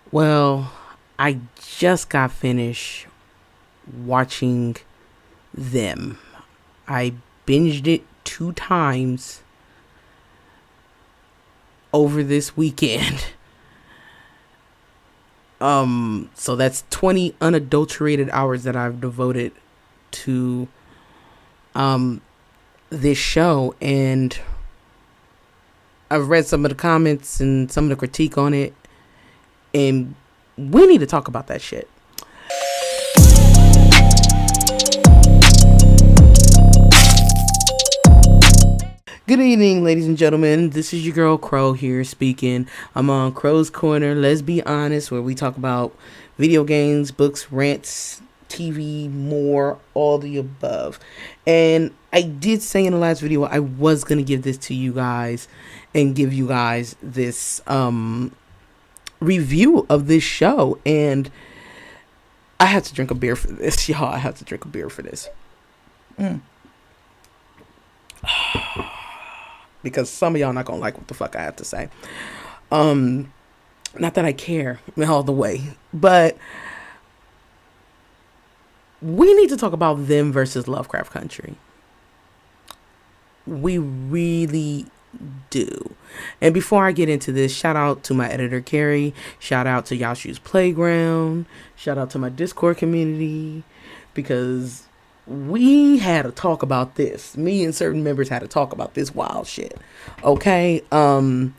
Well, I just got finished watching them. I binged it 2 times over this weekend. So that's 20 unadulterated hours that I've devoted to this show, and I've read some of the comments and some of the critique on it, and we need to talk about that shit. Good evening, ladies and gentlemen. This is your girl Crow here speaking. I'm on Crow's Corner, let's be honest, where we talk about video games, books, rants, TV, more, all the above. And I did say in the last video I was going to give this to you guys and give you guys this review of this show. And I had to drink a beer for this, y'all. I had to drink a beer for this. Because some of y'all not gonna like what the fuck I have to say. Not that I care all the way, but we need to talk about them versus Lovecraft Country. We really do. And before I get into this, shout out to my editor Carrie, shout out to Yashu's Playground, shout out to my Discord community, because we had a talk about this. Me and certain members had to talk about this wild shit. Okay. Now,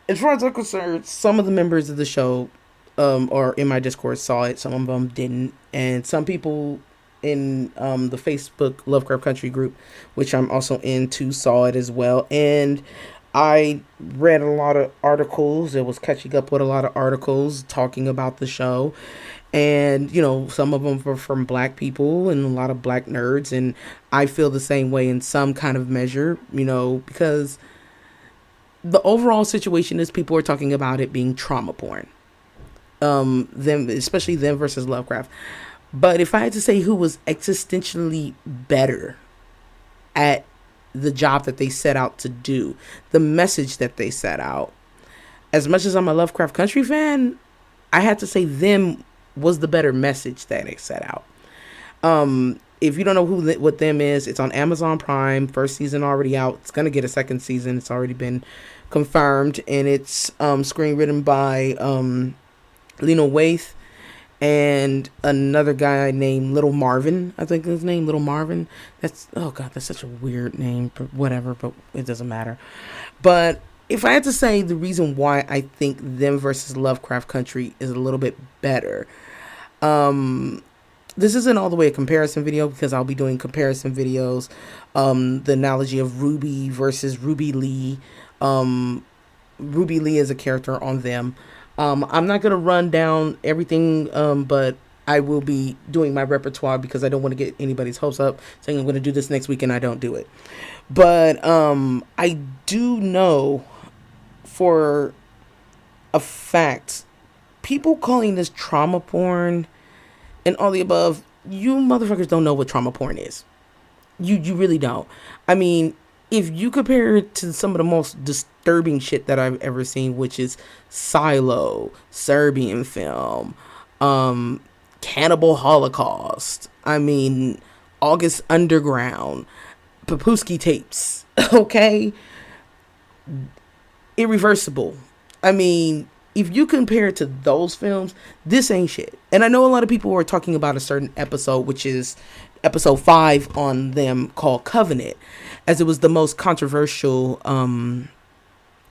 as far as I'm concerned, some of the members of the show, or in my Discord saw it. Some of them didn't, and some people in the Facebook Lovecraft Country group, which I'm also into, saw it as well. And I read a lot of articles. It was catching up with a lot of articles talking about the show. And, you know, some of them were from black people and a lot of black nerds. And I feel the same way in some kind of measure, you know, because the overall situation is people are talking about it being trauma porn. Especially them versus Lovecraft. But if I had to say who was existentially better at the job that they set out to do, the message that they set out, as much as I'm a Lovecraft Country fan, I had to say them was the better message that they set out. If you don't know what them is, it's on Amazon Prime. First season already out. It's gonna get a second season. It's already been confirmed, and it's screenwritten by Lena Waithe and another guy named Little Marvin. I think his name Little Marvin. That's such a weird name. But whatever, but it doesn't matter. But if I had to say the reason why I think them versus Lovecraft Country is a little bit better, this isn't all the way a comparison video, because I'll be doing comparison videos. The analogy of Ruby versus Ruby Lee. Ruby Lee is a character on them. I'm not going to run down everything, but I will be doing my repertoire, because I don't want to get anybody's hopes up saying I'm going to do this next week and I don't do it. But I do know for a fact, people calling this trauma porn and all the above, you motherfuckers don't know what trauma porn is. You really don't. I mean, if you compare it to some of the most disturbing shit that I've ever seen, which is Silo, Serbian film, Cannibal Holocaust, I mean, August Underground, Papuski tapes, okay? Irreversible. I mean, if you compare it to those films, this ain't shit. And I know a lot of people were talking about a certain episode, which is episode 5 on them, called Covenant, as it was the most controversial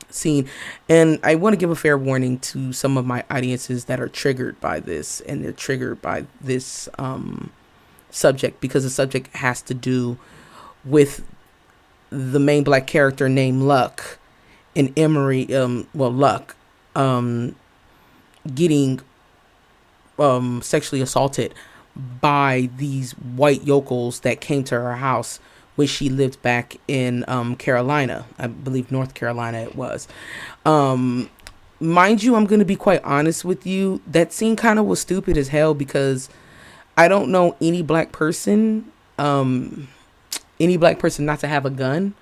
scene. And I want to give a fair warning to some of my audiences that are triggered by this, and they're triggered by this subject, because the subject has to do with the main black character named Luck, and Emery, Luck, getting sexually assaulted by these white yokels that came to her house when she lived back in Carolina. I believe North Carolina it was. Mind you, I'm going to be quite honest with you. That scene kind of was stupid as hell, because I don't know any black person not to have a gun,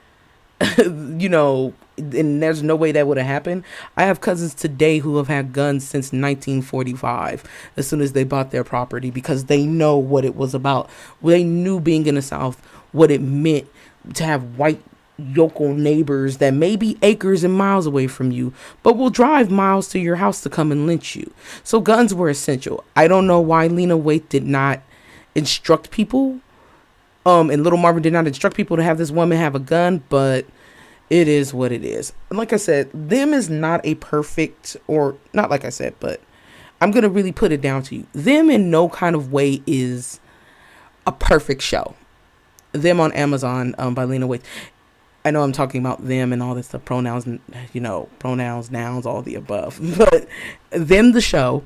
you know, and there's no way that would have happened. I have cousins today who have had guns since 1945, as soon as they bought their property, because they know what it was about. They knew being in the South, what it meant to have white yokel neighbors that may be acres and miles away from you, but will drive miles to your house to come and lynch you. So guns were essential. I don't know why Lena Waithe did not instruct people, and Little Marvin did not instruct people to have this woman have a gun, but it is what it is. Like I said, Them is not a perfect, or not like I said, but I'm going to really put it down to you. Them in no kind of way is a perfect show. Them on Amazon, by Lena Waithe. I know I'm talking about them and all this stuff, pronouns, pronouns, nouns, all the above. But Them, the show,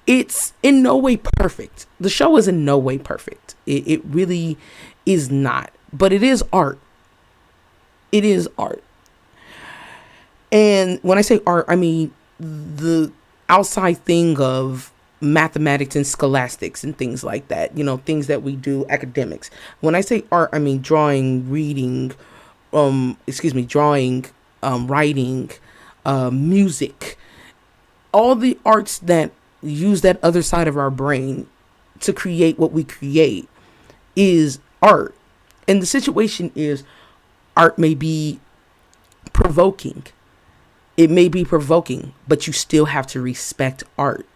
it's in no way perfect. The show is in no way perfect. It really is not. But it is art. It is art. And when I say art, I mean the outside thing of mathematics and scholastics and things like that. Things that we do, academics. When I say art, I mean drawing, reading, drawing, writing, music, all the arts that use that other side of our brain to create what we create is art. And the situation is, art may be provoking. It may be provoking, but you still have to respect art.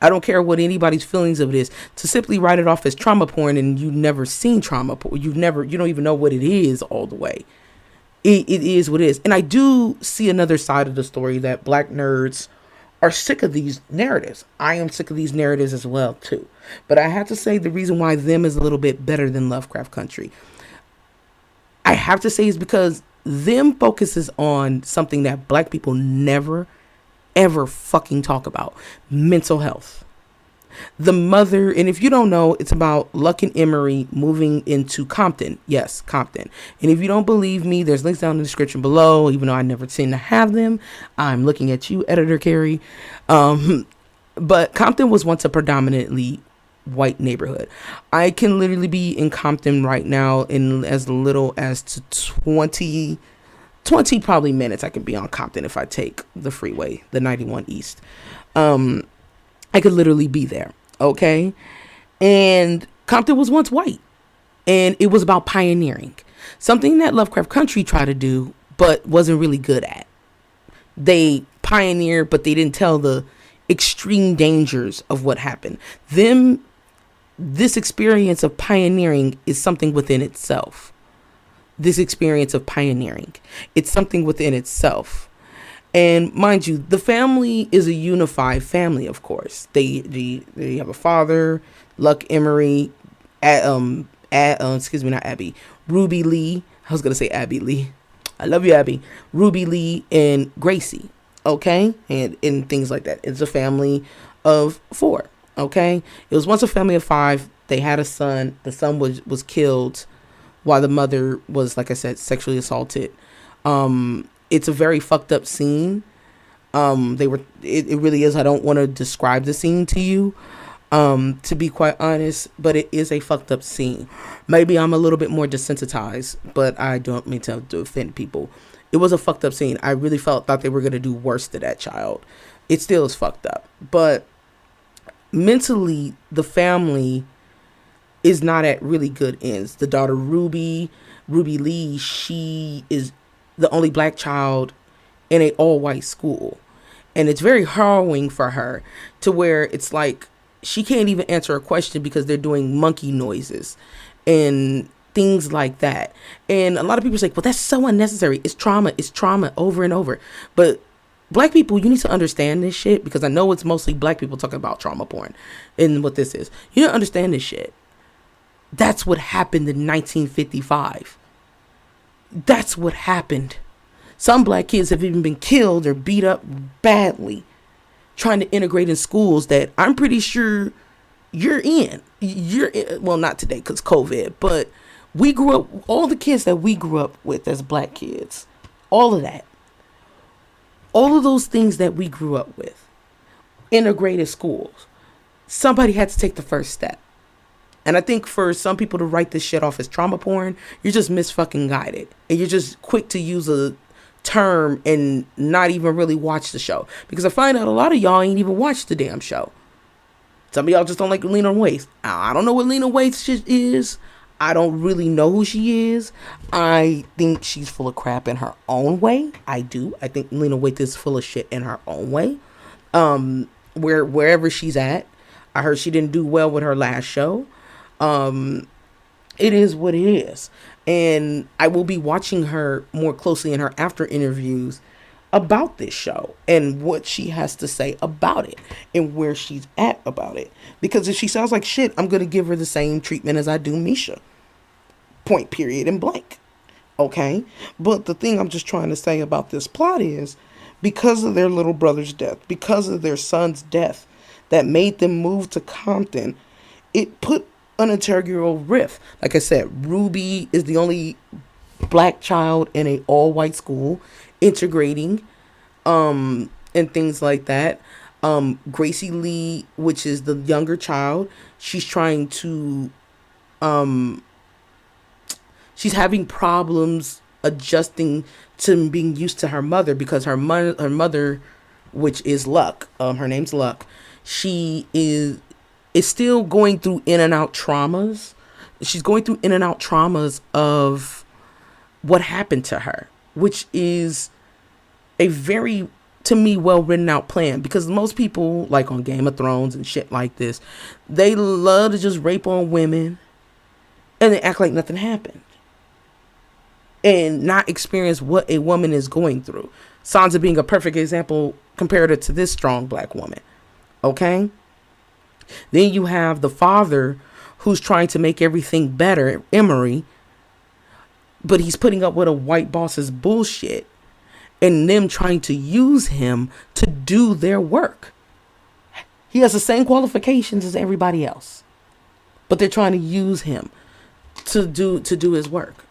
I don't care what anybody's feelings of it is. To simply write it off as trauma porn and you've never seen trauma porn, you don't even know what it is all the way. It is what it is. And I do see another side of the story, that black nerds are sick of these narratives. I am sick of these narratives as well, too. But I have to say the reason why Them is a little bit better than Lovecraft Country, I have to say, is because Them focuses on something that black people never, ever fucking talk about: mental health. The mother, and if you don't know, it's about Luck and Emery moving into Compton. Yes, Compton. And if you don't believe me, there's links down in the description below, even though I never seem to have them. I'm looking at you, Editor Carrie. But Compton was once a predominantly white neighborhood. I can literally be in Compton right now in as little as to 20 probably minutes. I can be on Compton if I take the freeway, the 91 East. I could literally be there. Okay. And Compton was once white, and it was about pioneering, something that Lovecraft Country tried to do, but wasn't really good at. They pioneered, but they didn't tell the extreme dangers of what happened. This experience of pioneering is something within itself. This experience of pioneering, it's something within itself. And mind you, the family is a unified family, of course. They have a father, Luck Emery, not Abby, Ruby Lee. I was going to say Abby Lee. I love you, Abby. Ruby Lee and Gracie, okay? And things like that. It's a family of 4, okay? It was once a family of 5. They had a son. The son was killed while the mother was, like I said, sexually assaulted. It's a very fucked up scene. It really is. I don't want to describe the scene to you, to be quite honest, but it is a fucked up scene. Maybe I'm a little bit more desensitized, but I don't mean to offend people. It was a fucked up scene. I really thought they were going to do worse to that child. It still is fucked up, but mentally, the family is not at really good ends. The daughter, Ruby Lee, she is the only black child in an all-white school. And it's very harrowing for her, to where it's like she can't even answer a question because they're doing monkey noises and things like that. And a lot of people say, well, that's so unnecessary. It's trauma over and over. But black people, you need to understand this shit, because I know it's mostly black people talking about trauma porn and what this is. You don't understand this shit. That's what happened in 1955. That's what happened. Some black kids have even been killed or beat up badly trying to integrate in schools that I'm pretty sure you're in. Well, not today because COVID, but we grew up, all the kids that we grew up with as black kids, all of that. All of those things that we grew up with, integrated schools. Somebody had to take the first step. And I think for some people to write this shit off as trauma porn, you're just misfucking guided. And you're just quick to use a term and not even really watch the show. Because I find out a lot of y'all ain't even watched the damn show. Some of y'all just don't like Lena Waithe. I don't know what Lena Waithe shit is. I don't really know who she is. I think she's full of crap in her own way. I do. I think Lena Waithe is full of shit in her own way. Wherever she's at. I heard she didn't do well with her last show. It is what it is. And I will be watching her more closely in her after interviews about this show and what she has to say about it and where she's at about it. Because if she sounds like shit, I'm going to give her the same treatment as I do Misha. Point, period, and blank. Okay? But the thing I'm just trying to say about this plot is because of their little brother's death, because of their son's death that made them move to Compton, it put an integral rift. Like I said, Ruby is the only black child in a all-white school integrating and things like that. Gracie Lee, which is the younger child, she's trying to she's having problems adjusting to being used to her mother because her mother, which is Luck, her name's Luck, she is still going through in and out traumas. She's going through in and out traumas of what happened to her, which is a very, to me, well written out plan. Because most people, like on Game of Thrones and shit like this, they love to just rape on women and they act like nothing happened and not experience what a woman is going through. Sansa being a perfect example compared to this strong black woman. Okay? Then you have the father who's trying to make everything better, Emery, but he's putting up with a white boss's bullshit and them trying to use him to do their work. He has the same qualifications as everybody else, but they're trying to use him to do his work,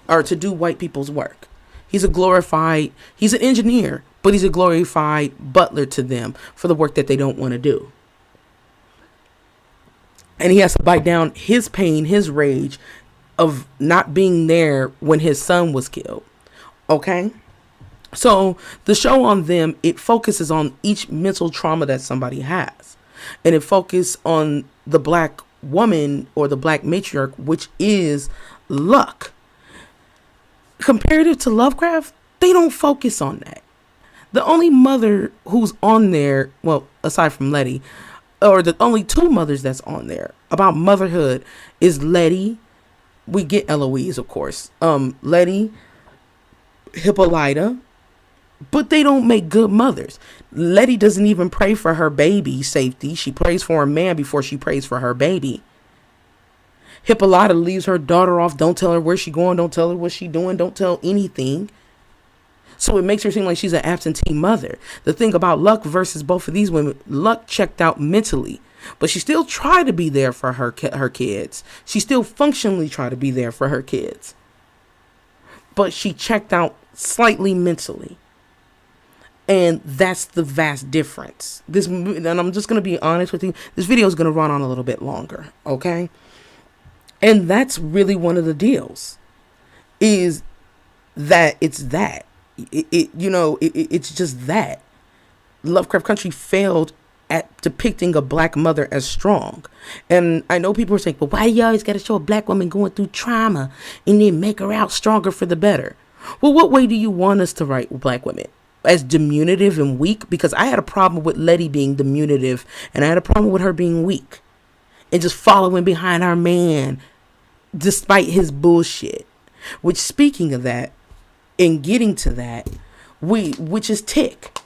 or to do white people's work. He's an engineer, but he's a glorified butler to them for the work that they don't want to do. And he has to bite down his pain, his rage of not being there when his son was killed. Okay? So the show on them, it focuses on each mental trauma that somebody has. And it focuses on the black woman or the black matriarch, which is Luck. Comparative to Lovecraft, they don't focus on that. The only mother who's on there, well, aside from Letty, or the only two mothers that's on there about motherhood is Letty. We get Eloise, of course. Letty, Hippolyta, but they don't make good mothers. Letty doesn't even pray for her baby's safety. She prays for a man before she prays for her baby. Hippolyta leaves her daughter off. Don't tell her where she's going. Don't tell her what she's doing. Don't tell anything. So it makes her seem like she's an absentee mother. The thing about Luck versus both of these women, Luck checked out mentally, but she still tried to be there for her kids. She still functionally tried to be there for her kids, but she checked out slightly mentally. And that's the vast difference. And I'm just going to be honest with you. This video is going to run on a little bit longer. Okay. And that's really one of the deals, is that it's that. It's just that Lovecraft Country failed at depicting a black mother as strong. And I know people are saying, but why do you always got to show a black woman going through trauma and then make her out stronger for the better? Well, what way do you want us to write black women? As diminutive and weak? Because I had a problem with Letty being diminutive, and I had a problem with her being weak and just following behind our man despite his bullshit. Which, speaking of that, in getting to that, which is Tick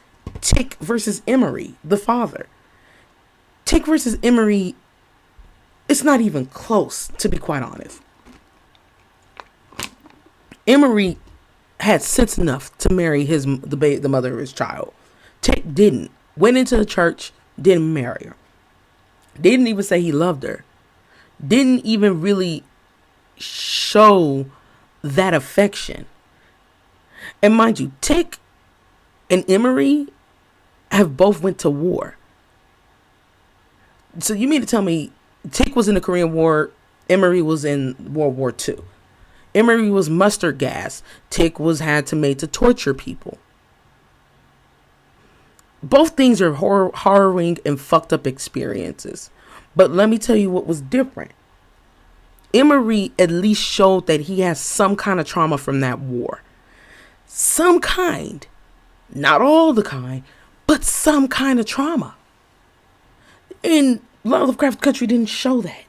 versus Emery, the father. Tick versus Emery, it's not even close, to be quite honest. Emery had sense enough to marry the mother of his child. Tick didn't. Went into the church, didn't marry her. Didn't even say he loved her. Didn't even really show that affection. And mind you, Tick and Emery have both went to war. So you mean to tell me Tick was in the Korean War. Emery was in World War II. Emery was mustard gas. Tick was had to made to torture people. Both things are harrowing and fucked up experiences. But let me tell you what was different. Emery at least showed that he has some kind of trauma from that war. Some kind. Not all the kind, but some kind of trauma. And Lovecraft Country didn't show that.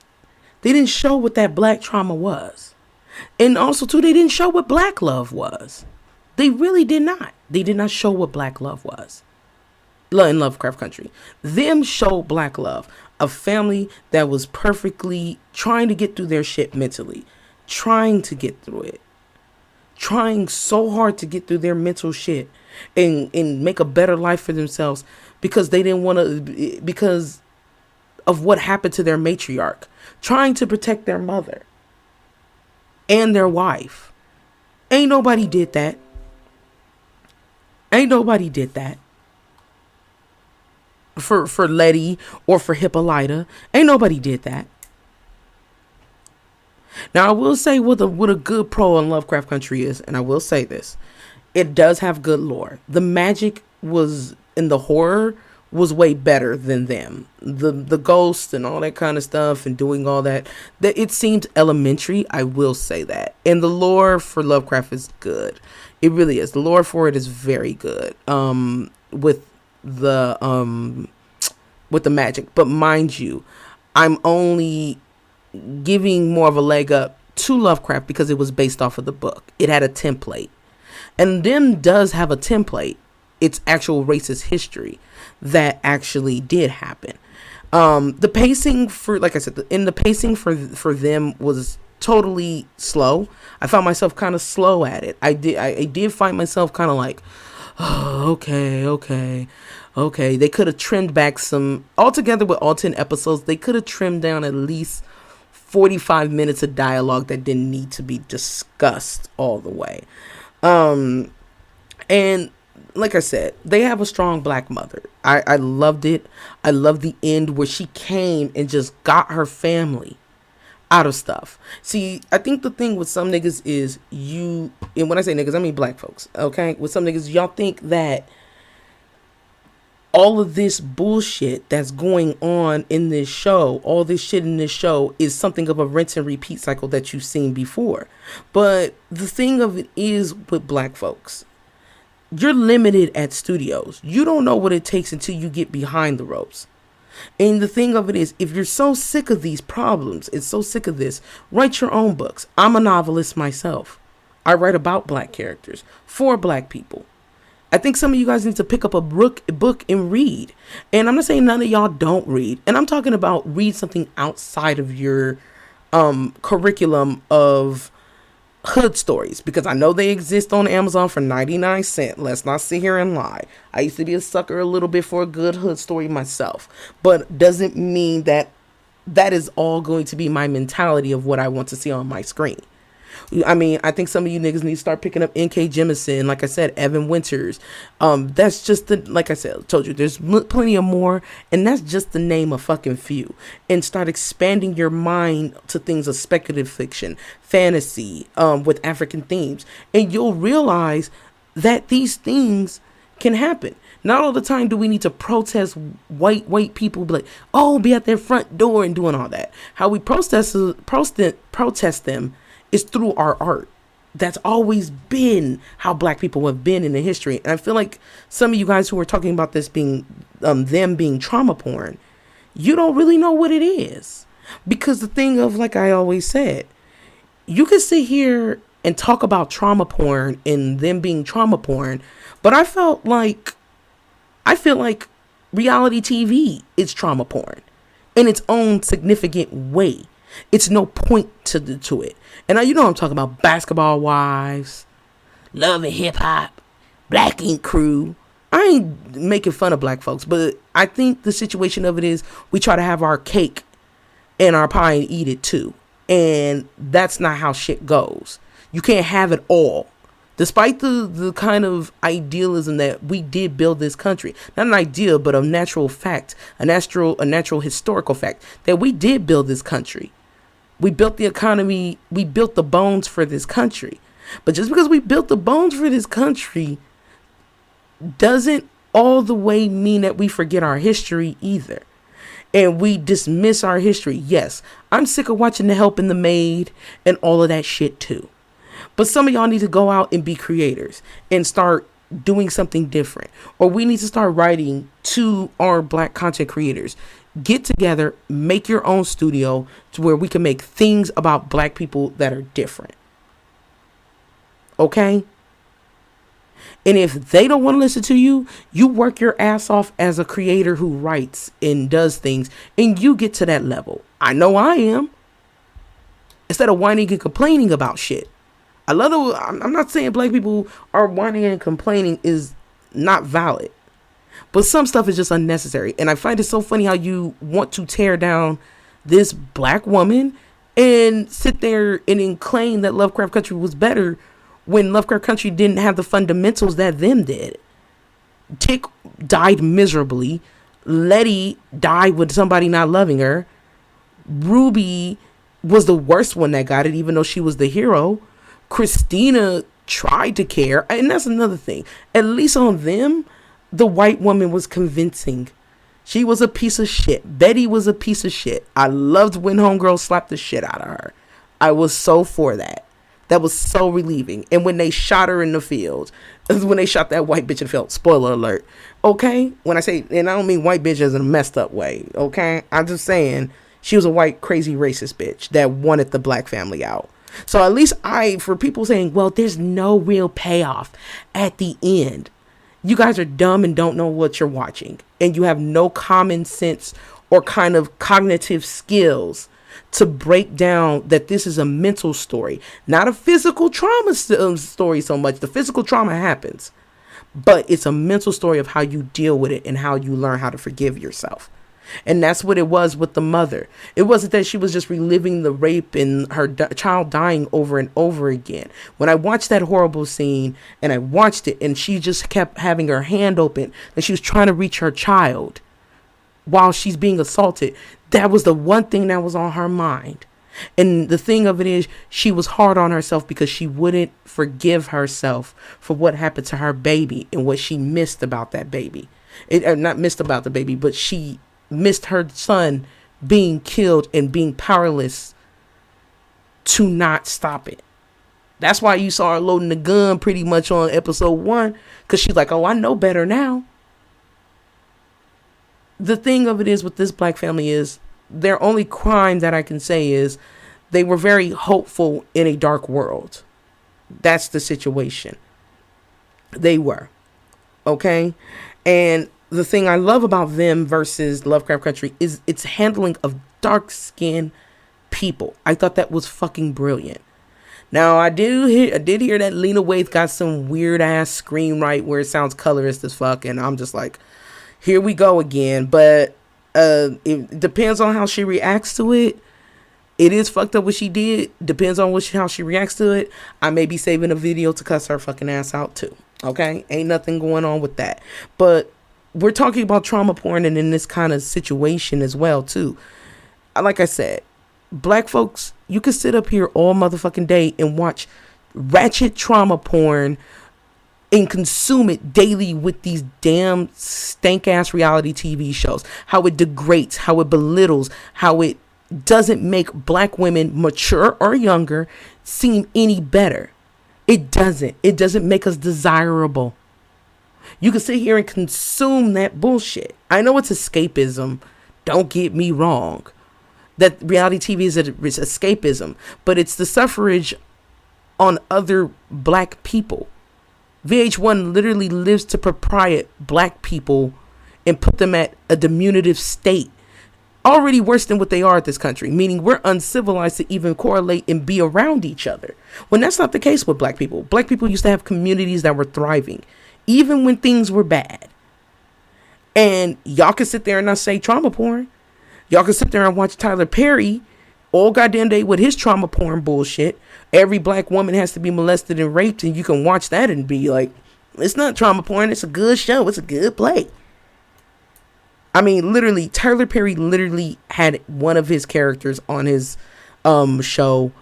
They didn't show what that black trauma was. And also, too, they didn't show what black love was. They really did not. They did not show what black love was in Lovecraft Country. Them showed black love. A family that was perfectly trying to get through their shit mentally. Trying to get through it. Trying so hard to get through their mental shit. And make a better life for themselves. Because they didn't want to... Because of what happened to their matriarch. Trying to protect their mother. And their wife. Ain't nobody did that. Ain't nobody did that. For Letty or for Hippolyta. Ain't nobody did that. Now I will say what a good pro on Lovecraft Country is, and I will say this. It does have good lore. The magic was in the horror was way better than them. The ghosts and all that kind of stuff and doing all that it seemed elementary, I will say that. And the lore for Lovecraft is good. It really is. The lore for it is very good. With the magic. But mind you, I'm only giving more of a leg up to Lovecraft because it was based off of the book. It had a template. And them does have a template. It's actual racist history that actually did happen. The pacing for, like I said, the pacing for them was totally slow. I found myself kind of slow at it. I did find myself kind of like, oh, okay. They could have trimmed back some, altogether with all 10 episodes, they could have trimmed down at least 45 minutes of dialogue that didn't need to be discussed all the way. And like I said, they have a strong black mother. I loved it. I love the end where she came and just got her family out of stuff. See, I think the thing with some niggas is and when I say niggas, I mean black folks, okay? With some niggas, y'all think that all of this bullshit that's going on in this show, all this shit in this show is something of a rinse and repeat cycle that you've seen before. But the thing of it is with black folks, you're limited at studios. You don't know what it takes until you get behind the ropes. And the thing of it is, if you're so sick of these problems and so sick of this, write your own books. I'm a novelist myself. I write about black characters for black people. I think some of you guys need to pick up a book and read. And I'm not saying none of y'all don't read. And I'm talking about read something outside of your curriculum of hood stories, because I know they exist on Amazon for 99 cents. Let's not sit here and lie. I used to be a sucker a little bit for a good hood story myself, but doesn't mean that is all going to be my mentality of what I want to see on my screen. I mean, I think some of you niggas need to start picking up N.K. Jemisin, like I said, Evan Winters. That's just like I said, I told you, there's plenty of more, and that's just the name of fucking few. And start expanding your mind to things of speculative fiction, fantasy, with African themes, and you'll realize that these things can happen. Not all the time do we need to protest white people, be like, oh, be at their front door and doing all that. How we protest them is through our art. That's always been how black people have been in the history. And I feel like some of you guys who are talking about this being them being trauma porn, you don't really know what it is. Because the thing of, like I always said, you can sit here and talk about trauma porn and them being trauma porn, but I feel like reality TV is trauma porn in its own significant way. It's no point to it. And you know what I'm talking about. Basketball Wives, Love and Hip Hop, Black Ink Crew. I ain't making fun of black folks, but I think the situation of it is we try to have our cake and our pie and eat it too. And that's not how shit goes. You can't have it all. Despite the kind of idealism that we did build this country, not an idea, but a natural fact, a natural historical fact that we did build this country. We built the economy, we built the bones for this country. But just because we built the bones for this country doesn't all the way mean that we forget our history either. And we dismiss our history. Yes, I'm sick of watching The Help and The Maid and all of that shit too. But some of y'all need to go out and be creators and start doing something different. Or we need to start writing to our Black content creators. Get together, make your own studio to where we can make things about Black people that are different. Okay? And if they don't want to listen to you, you work your ass off as a creator who writes and does things, and you get to that level. I know I am. Instead of whining and complaining about shit. I'm not saying Black people are whining and complaining is not valid. But some stuff is just unnecessary. And I find it so funny how you want to tear down this Black woman and sit there and claim that Lovecraft Country was better when Lovecraft Country didn't have the fundamentals that them did. Tick died miserably. Letty died with somebody not loving her. Ruby was the worst one that got it, even though she was the hero. Christina tried to care. And that's another thing. At least on them, the white woman was convincing. She was a piece of shit. Betty was a piece of shit. I loved when homegirl slapped the shit out of her. I was so for that. That was so relieving. And when they shot her in the field, when they shot that white bitch in the field, spoiler alert. Okay? When I say, and I don't mean white bitch as in a messed up way. Okay? I'm just saying she was a white, crazy, racist bitch that wanted the Black family out. So at least for people saying, well, there's no real payoff at the end. You guys are dumb and don't know what you're watching. And you have no common sense or kind of cognitive skills to break down that this is a mental story, not a physical trauma story so much. The physical trauma happens, but it's a mental story of how you deal with it and how you learn how to forgive yourself. And that's what it was with the mother. It wasn't that she was just reliving the rape and her child dying over and over again. When I watched that horrible scene and I watched it and she just kept having her hand open and she was trying to reach her child while she's being assaulted, that was the one thing that was on her mind. And the thing of it is, she was hard on herself because she wouldn't forgive herself for what happened to her baby and what she missed about that baby. Not missed about the baby, but she missed her son being killed and being powerless to not stop it. That's why you saw her loading the gun pretty much on episode 1, because she's like, oh, I know better now. The thing of it is with this Black family is their only crime that I can say is they were very hopeful in a dark world. That's the situation. They were. Okay? And the thing I love about them versus Lovecraft Country is its handling of dark-skinned people. I thought that was fucking brilliant. Now, I did hear that Lena Waithe got some weird-ass screenwrite where it sounds colorist as fuck, and I'm just like, here we go again. But it depends on how she reacts to it. It is fucked up what she did. Depends on how she reacts to it. I may be saving a video to cuss her fucking ass out too. Okay? Ain't nothing going on with that. But we're talking about trauma porn and in this kind of situation as well too. Like I said, Black folks, you can sit up here all motherfucking day and watch ratchet trauma porn and consume it daily with these damn stank ass reality TV shows. How it degrades, how it belittles, how it doesn't make Black women, mature or younger, seem any better. It doesn't. It doesn't make us desirable. You can sit here and consume that bullshit. I know it's escapism. Don't get me wrong. That reality TV is escapism, but it's the suffrage on other Black people. VH1 literally lives to propriate Black people and put them at a diminutive state. Already worse than what they are at this country, meaning we're uncivilized to even correlate and be around each other. When that's not the case with Black people. Black people used to have communities that were thriving, even when things were bad. And y'all can sit there and not say trauma porn. Y'all can sit there and watch Tyler Perry all goddamn day with his trauma porn bullshit. Every black woman has to be molested and raped, and you can watch that and be like, it's not trauma porn, it's a good show, it's a good play. I mean, literally, Tyler Perry literally had one of his characters on his show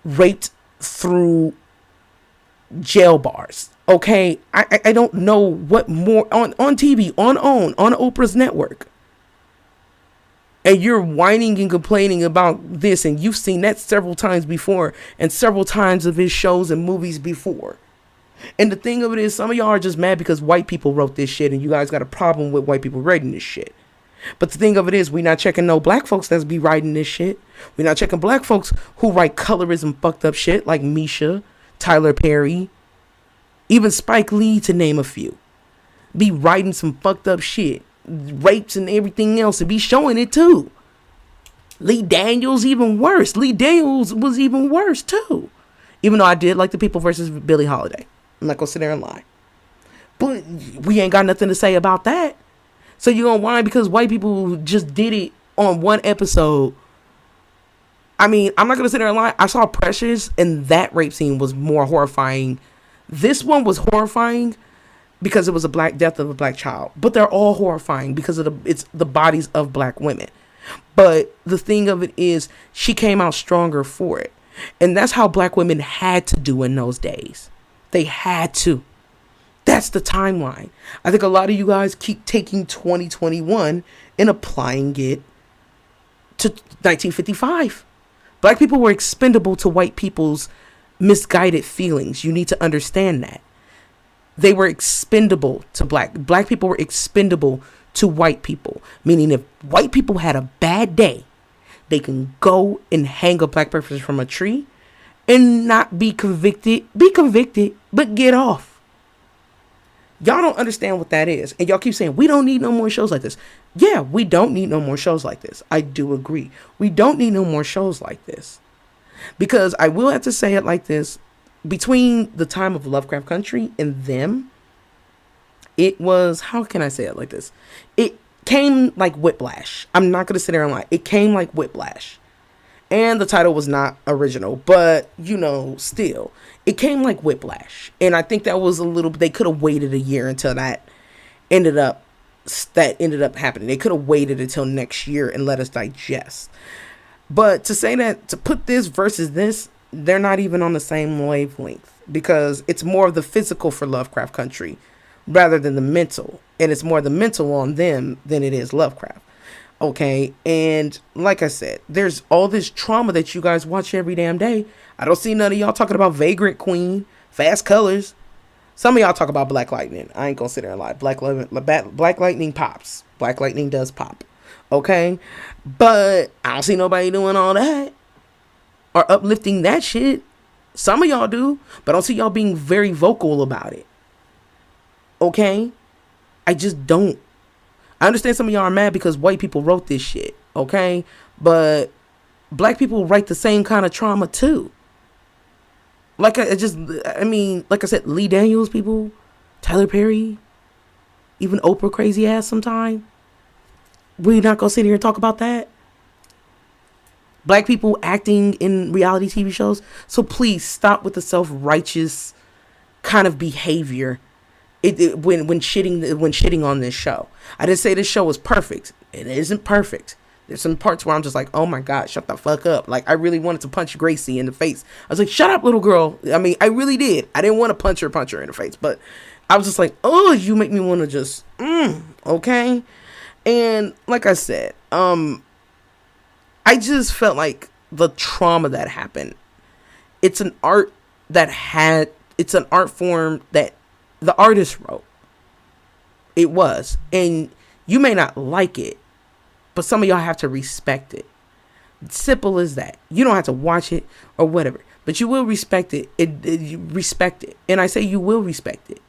raped through jail bars. Okay, I don't know what more on TV, on Oprah's network. And you're whining and complaining about this, and you've seen that several times before, and several times of his shows and movies before. And the thing of it is, some of y'all are just mad because white people wrote this shit, and you guys got a problem with white people writing this shit. But the thing of it is, we not checking no black folks that's be writing this shit. We not checking black folks who write colorism fucked up shit like Misha, Tyler Perry, even Spike Lee, to name a few. Be writing some fucked up shit, rapes and everything else, and be showing it too. Lee Daniels even worse. Lee Daniels was even worse too. Even though I did like The People versus Billie Holiday. I'm not gonna sit there and lie. But we ain't got nothing to say about that. So you gonna whine because white people just did it on one episode. I mean, I'm not gonna sit there and lie. I saw Precious, and that rape scene was more horrifying. This one was horrifying because it was a black death of a black child. But they're all horrifying because of it's the bodies of black women. But the thing of it is, she came out stronger for it. And that's how black women had to do in those days. They had to. That's the timeline. I think a lot of you guys keep taking 2021 and applying it to 1955. Black people were expendable to white people's misguided feelings. You need to understand that. They were expendable to black people were expendable to white people. Meaning if white people had a bad day, they can go and hang a black person from a tree and not be convicted. Be convicted, but get off. Y'all don't understand what that is. And y'all keep saying, we don't need no more shows like this. Yeah, we don't need no more shows like this. I do agree. We don't need no more shows like this. Because I will have to say it like this. Between the time of Lovecraft Country and them, it was, how can I say it like this? It came like Whiplash. I'm not going to sit there and lie. It came like Whiplash. And the title was not original, but, you know, still, it came like Whiplash. And I think that was a little, they could have waited a year until that ended up happening. They could have waited until next year and let us digest. But to say that, to put this versus this, they're not even on the same wavelength, because it's more of the physical for Lovecraft Country rather than the mental. And it's more the mental on them than it is Lovecraft. Okay, and like I said, there's all this trauma that you guys watch every damn day. I don't see none of y'all talking about Vagrant Queen, Fast Colors. Some of y'all talk about Black Lightning. I ain't gonna sit there and lie. Black Lightning pops. Black Lightning does pop. Okay, but I don't see nobody doing all that or uplifting that shit. Some of y'all do, but I don't see y'all being very vocal about it. Okay, I just don't. I understand some of y'all are mad because white people wrote this shit, okay? But black people write the same kind of trauma too. Like I said, Lee Daniels people, Tyler Perry, even Oprah crazy ass sometime. We're not gonna sit here and talk about that. Black people acting in reality TV shows. So please stop with the self-righteous kind of behavior. When shitting on this show. I didn't say this show was perfect. It isn't perfect. There's some parts where I'm just like, oh my God, shut the fuck up. Like, I really wanted to punch Gracie in the face. I was like, shut up, little girl. I mean, I really did. I didn't want to punch her in the face, but I was just like, oh, you make me want to just, okay. And like I said, I just felt like the trauma that happened. It's an art form that the artist wrote. It was. And you may not like it, but some of y'all have to respect it. Simple as that. You don't have to watch it or whatever, but you will respect it. You respect it. And I say you will respect it.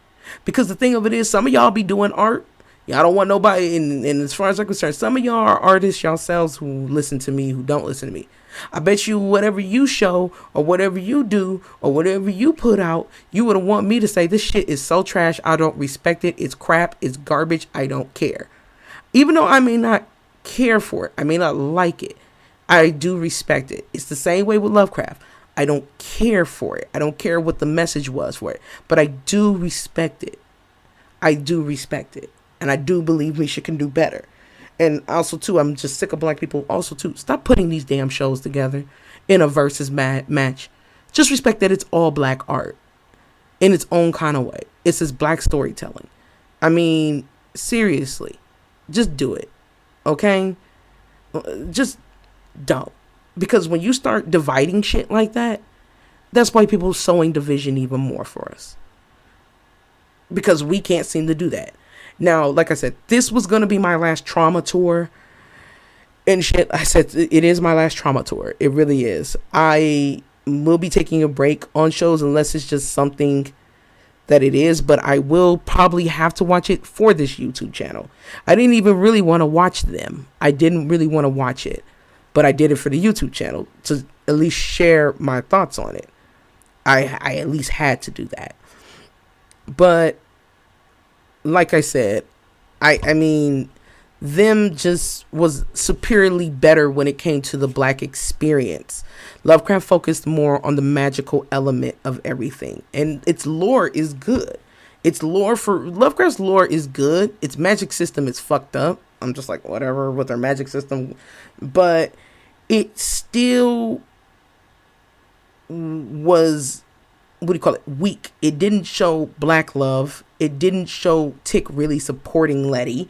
Because the thing of it is, some of y'all be doing art. Y'all don't want nobody, and as far as I'm concerned, some of y'all are artists yourselves who listen to me, who don't listen to me. I bet you whatever you show or whatever you do or whatever you put out, you would want me to say this shit is so trash. I don't respect it. It's crap. It's garbage. I don't care. Even though I may not care for it, I may not like it, I do respect it. It's the same way with Lovecraft. I don't care for it. I don't care what the message was for it, but I do respect it. I do respect it. And I do believe we can do better. And also, too, I'm just sick of black people. Also, too, stop putting these damn shows together in a versus match. Just respect that it's all black art in its own kind of way. It's this black storytelling. I mean, seriously, just do it. Okay? Just don't. Because when you start dividing shit like that, that's why people are sowing division even more for us. Because we can't seem to do that. Now, like I said, this was going to be my last trauma tour and shit. I said, it is my last trauma tour. It really is. I will be taking a break on shows unless it's just something that it is, but I will probably have to watch it for this YouTube channel. I didn't even really want to watch them. I didn't really want to watch it, but I did it for the YouTube channel to at least share my thoughts on it. I at least had to do that. But like I said, I mean, them just was superiorly better when it came to the black experience. Lovecraft focused more on the magical element of everything, and its lore is good. Lovecraft's lore is good. Its magic system is fucked up. I'm just like, whatever with their magic system, but it still was, what do you call it, weak. It didn't show black love. It didn't show Tick really supporting Letty.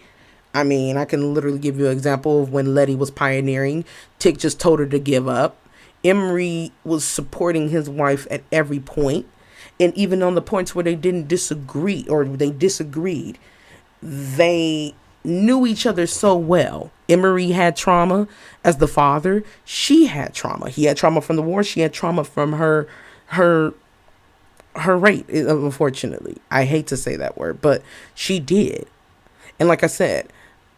I mean, I can literally give you an example of when Letty was pioneering. Tick just told her to give up. Emery was supporting his wife at every point. And even on the points where they didn't disagree, or they disagreed, they knew each other so well. Emery had trauma as the father. She had trauma. He had trauma from the war. She had trauma from her rape, unfortunately. I hate to say that word, but she did. And like I said,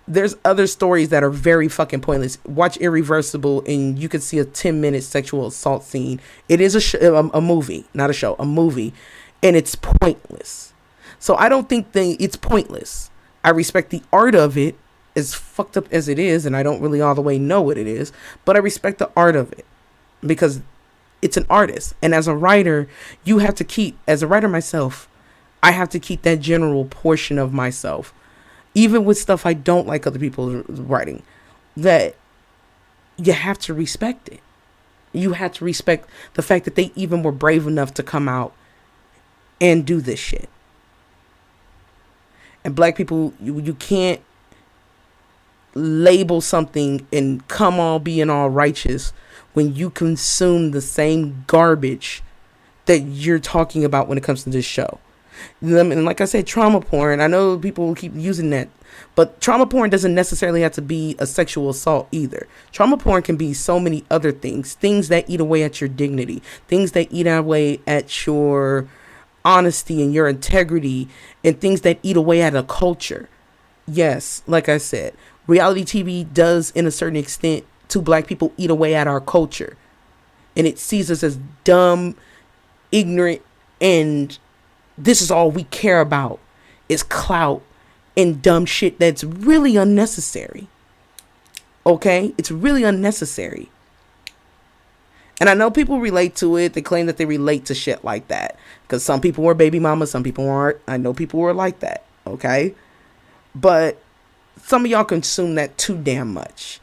there's other stories that are very fucking pointless. Watch Irreversible and you can see a 10-minute sexual assault scene. It is a movie, not a show, a movie. And it's pointless. So I don't think it's pointless. I respect the art of it, as fucked up as it is, and I don't really all the way know what it is, but I respect the art of it because it's an artist. And as a writer, you have to keep, as a writer myself, I have to keep that general portion of myself, even with stuff I don't like other people writing, that you have to respect it. You have to respect the fact that they even were brave enough to come out and do this shit. And black people, you can't label something and come all being all righteous when you consume the same garbage that you're talking about when it comes to this show. And like I said, trauma porn, I know people will keep using that, but trauma porn doesn't necessarily have to be a sexual assault either. Trauma porn can be so many other things that eat away at your dignity, things that eat away at your honesty and your integrity, and things that eat away at a culture. Yes, like I said, reality TV does, in a certain extent, to black people, eat away at our culture, and it sees us as dumb, ignorant, and this is all we care about is clout and dumb shit that's really unnecessary. Okay? It's really unnecessary. And I know people relate to it. They claim that they relate to shit like that. Because some people were baby mamas, some people aren't. I know people were like that. Okay? But some of y'all consume that too damn much.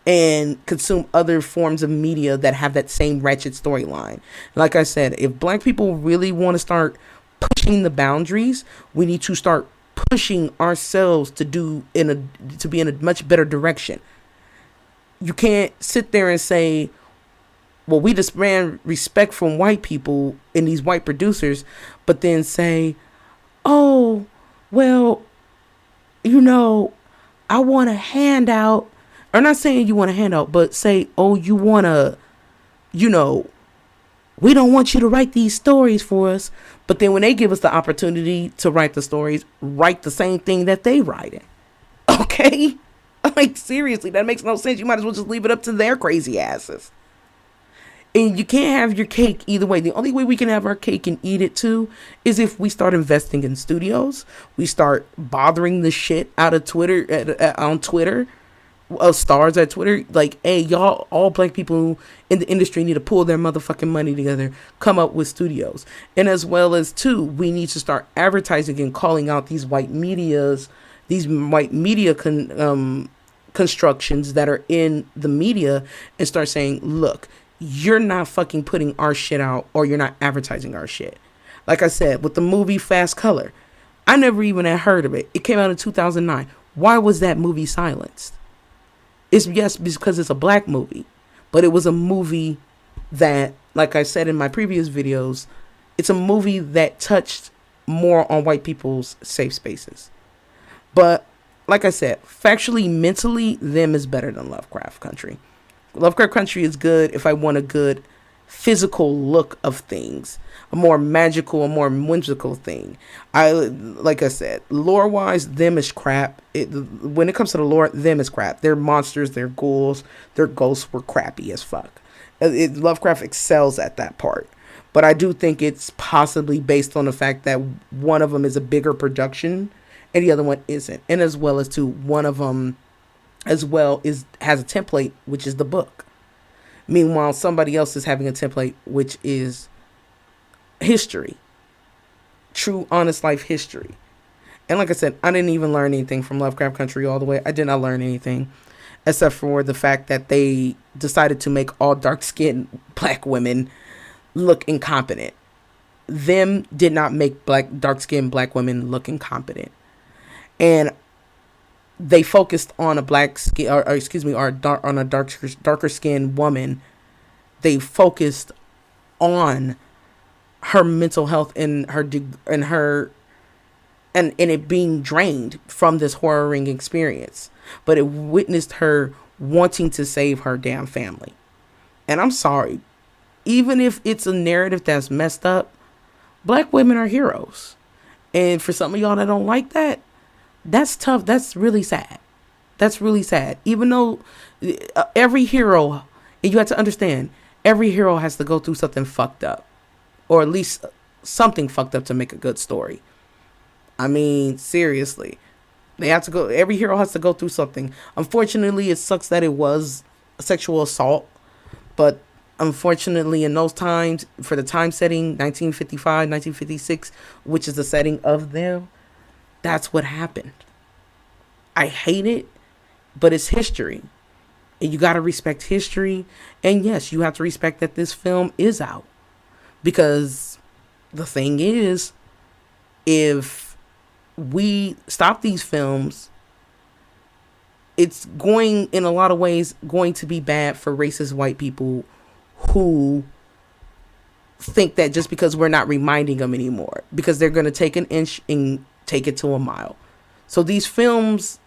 And consume other forms of media that have that same ratchet storyline. Like I said, if black people really want to start pushing the boundaries, we need to start pushing ourselves to be in a much better direction. You can't sit there and say, well, we just ran respect from white people and these white producers, but then say, oh, well, I want a handout. Or not saying you want a handout, but say, oh, you want to, we don't want you to write these stories for us. But then when they give us the opportunity to write the stories, write the same thing that they write in. Okay? Like, seriously, that makes no sense. You might as well just leave it up to their crazy asses. And you can't have your cake either way. The only way we can have our cake and eat it too is if we start investing in studios. We start bothering the shit out of Twitter, on Twitter. stars at Twitter, like, hey, y'all, all black people in the industry need to pull their motherfucking money together, come up with studios. And as well as, too, we need to start advertising and calling out these white media constructions that are in the media, and start saying, look, you're not fucking putting our shit out, or you're not advertising our shit. Like I said, with the movie Fast Color, I never even had heard of it. It came out in 2009. Why was that movie silenced? It's yes, because it's a black movie, but it was a movie that, like I said in my previous videos, it's a movie that touched more on white people's safe spaces. But like I said, factually, mentally, them is better than Lovecraft Country. Lovecraft Country is good if I want a good physical look of things, a more magical, a more whimsical thing. Like I said, lore wise, them is crap. When it comes to the lore, them is crap. They're monsters, they're ghouls, their ghosts were crappy as fuck. Lovecraft excels at that part. But I do think it's possibly based on the fact that one of them is a bigger production and the other one isn't. And as well as too, one of them as well has a template, which is the book. Meanwhile, somebody else is having a template, which is history. True, honest life history. And like I said, I didn't even learn anything from Lovecraft Country all the way. I did not learn anything. Except for the fact that they decided to make all dark-skinned black women look incompetent. Them did not make dark-skinned black women look incompetent. And they focused on a black skin, or on a darker skinned woman. They focused on her mental health and it being drained from this horroring experience. But it witnessed her wanting to save her damn family. And I'm sorry, even if it's a narrative that's messed up, black women are heroes. And for some of y'all that don't like that, that's tough. That's really sad. That's really sad. Even though every hero, and you have to understand, every hero has to go through something fucked up. Or at least something fucked up to make a good story. I mean, seriously. Every hero has to go through something. Unfortunately, it sucks that it was sexual assault. But unfortunately, in those times, for the time setting, 1955, 1956, which is the setting of them, that's what happened. I hate it, but it's history. And you got to respect history. And yes, you have to respect that this film is out. Because the thing is, if we stop these films, it's going, in a lot of ways, going to be bad for racist white people who think that just because we're not reminding them anymore, because they're going to take an inch and take it to a mile. So these films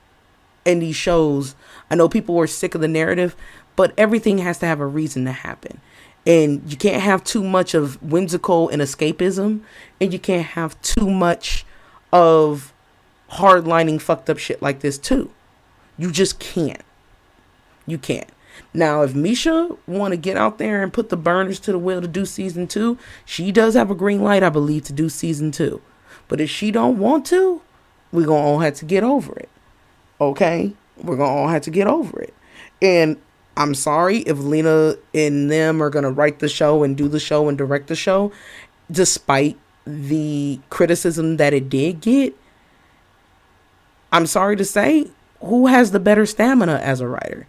and these shows, I know people were sick of the narrative, but everything has to have a reason to happen. And you can't have too much of whimsical and escapism, and you can't have too much of hardlining fucked up shit like this too. You just can't. You can't. Now, if Misha want to get out there and put the burners to the wheel to do season 2, she does have a green light, I believe, to do season 2. But if she don't want to, we're going to all have to get over it. Okay? We're going to all have to get over it. And I'm sorry if Lena and them are going to write the show and do the show and direct the show, despite the criticism that it did get. I'm sorry to say, who has the better stamina as a writer?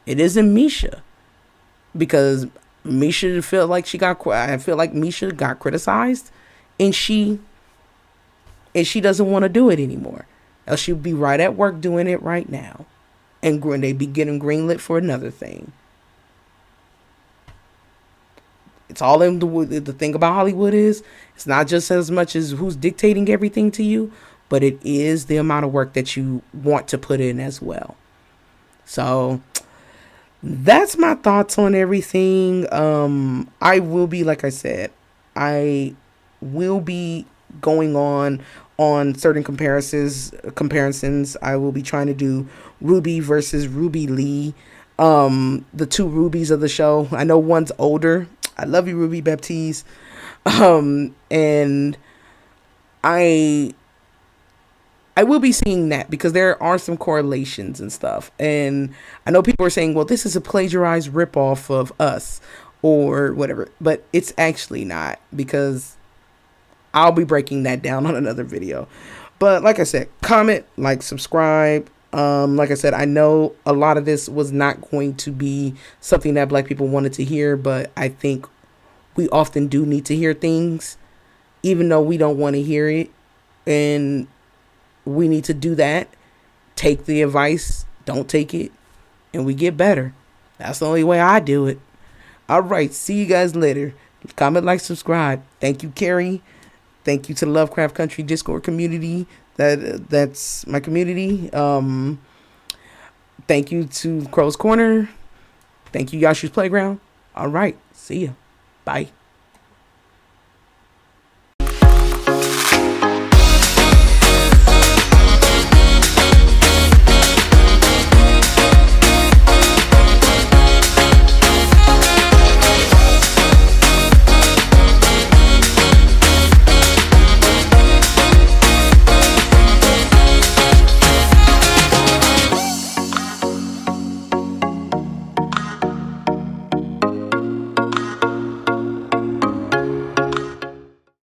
It isn't Misha. Because Misha felt like I feel like Misha got criticized, and she doesn't want to do it anymore. Else she'll be right at work doing it right now. And they be getting greenlit for another thing. It's all in the thing about Hollywood is, it's not just as much as who's dictating everything to you, but it is the amount of work that you want to put in as well. So that's my thoughts on everything. I will be, like I said, I will be going on certain comparisons. I will be trying to do Ruby versus Ruby Lee, the two Rubies of the show. I know one's older. I love you, Ruby Baptiste. And I will be seeing that because there are some correlations and stuff. And I know people are saying, well, this is a plagiarized ripoff of us or whatever. But it's actually not, because I'll be breaking that down on another video. But like I said, comment, like, subscribe. Like I said, I know a lot of this was not going to be something that Black people wanted to hear, but I think we often do need to hear things, even though we don't want to hear it. And we need to do that. Take the advice, don't take it, and we get better. That's the only way I do it. All right, see you guys later. Comment, like, subscribe. Thank you, Carrie. Thank you to the Lovecraft Country Discord community. That's my community. Thank you to Crow's Corner. Thank you, Yashu's Playground. All right, see ya. Bye.